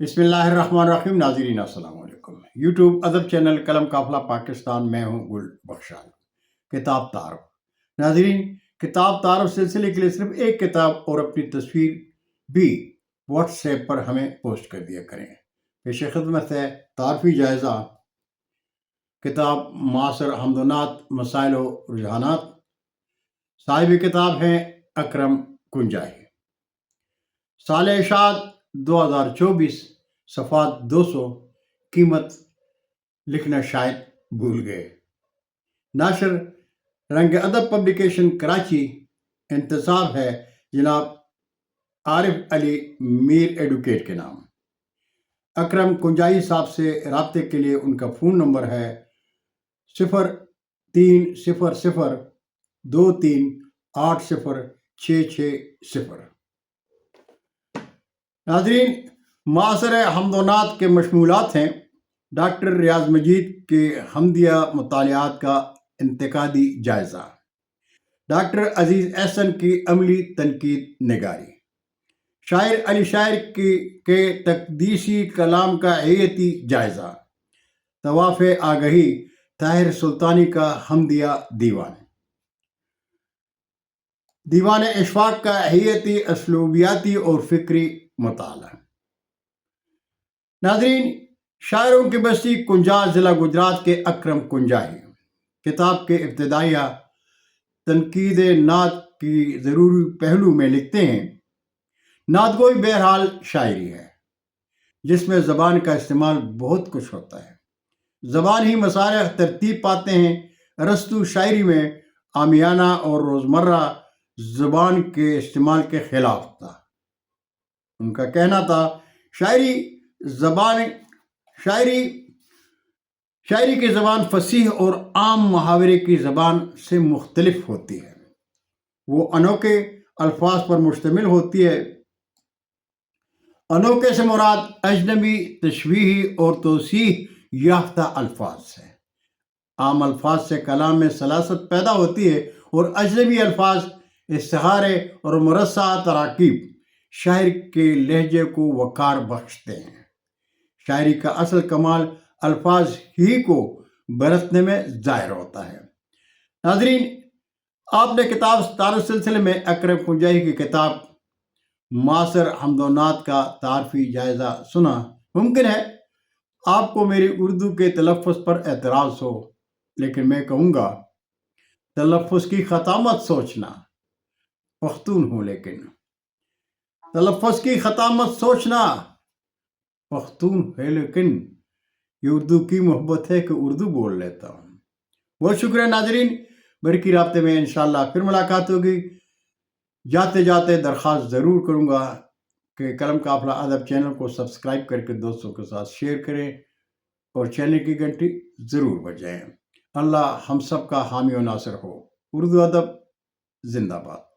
बिस्मिल्लाहिर्रहमानिर्रहीम। नाज़रीन अस्सलाम वालेकुम। यूट्यूब अदब चैनल कलम काफ़िला पाकिस्तान, मैं हूँ गुल बख्शाल। किताब तारुफ। नाज़रीन, किताब तारुफ सिलसिले के लिए सिर्फ एक किताब और अपनी तस्वीर भी व्हाट्सएप पर हमें पोस्ट कर दिया करें। पेश खिदमत है तारफ़ी जायज़ा किताब मासर हमदनात मसाइल व रुझानात। साहिब किताब हैं अकरम कुंजाही। साल इशाद 2024, सफ़ात 200। कीमत लिखना शायद भूल गए। नाशर रंग अदब पब्लिकेशन कराची। इंतसाब है जनाब आरिफ अली मीर एडवोकेट के नाम। अकरम कुंजाही साहब से रब्ते के लिए उनका फ़ोन नंबर है 030023806660। नाज़रीन, मासर हमदनात के मशमूलात हैं डॉक्टर रियाज मजीद के हमदिया मुतालियात का इंतकादी जायज़ा, डॉक्टर अजीज़ एहसन की अमली तनकीद निगारी, शायर अली शायर के तकदीसी कलाम का हैती जायज़ा, तवाफ़ आगही ताहिर सुल्तानी का हमदिया दीवान, दीवान इशफाक का हैती असलूबियाती और फ़िक्री मुताला। नाज़रीन, शायरों की बस्ती कुंजाह, ज़िला गुजरात के अकरम कुंजाही किताब के इब्तिदाइया तनकीद नात की ज़रूरी पहलू में लिखते हैं, नातगोई बहरहाल शायरी है जिसमें ज़बान का इस्तेमाल बहुत कुछ होता है। ज़बान ही मसाले तरतीब पाते हैं। अरस्तू शायरी में आमियाना और रोज़मर्रा ज़बान के इस्तेमाल के ख़िलाफ़ था। उनका कहना था शायरी की ज़बान फसीह और आम मुहावरे की ज़बान से मुख्तलिफ होती है। वो अनोखे अल्फाज पर मुश्तमिल होती है। अनोखे से मुराद अजनबी, तशबीही और तौसीह याफ्ता अल्फाज है। आम अल्फाज से कलाम में सलासत पैदा होती है और अजनबी अल्फाज, इस्तिहारे और मुरस्सा तराकीब शायर के लहजे को वक़ार बख्शते हैं। शायरी का असल कमाल अल्फाज ही को बरतने में ज़ाहिर होता है। नाज़रीन, आपने किताब तारुफ सिलसिले में अकरम कुंजाही की किताब मासर हमदनात का तारफ़ी जायज़ा सुना। मुमकिन है आपको मेरी उर्दू के तलफ़्फ़ुज़ पर एतराज़ हो, लेकिन मैं कहूँगा तलफ़्फ़ुज़ की ख़ता मत सोचना। पख्तून हूँ लेकिन तलफ़्फ़ुज़ की ख़ता मत सोचना। पख्तून है लेकिन ये उर्दू की मोहब्बत है कि उर्दू बोल लेता हूँ। बहुत शुक्रिया नाज़रीन, बरकी राब्ते में इंशाअल्लाह फिर मुलाकात होगी। जाते जाते दरख्वास्त ज़रूर करूँगा कि कलम काफ़िला अदब चैनल को सब्सक्राइब करके दोस्तों के साथ शेयर करें और चैनल की घंटी ज़रूर बजाएं। अल्लाह हम सब का हामी और नासिर हो। उर्दू अदब जिंदाबाद।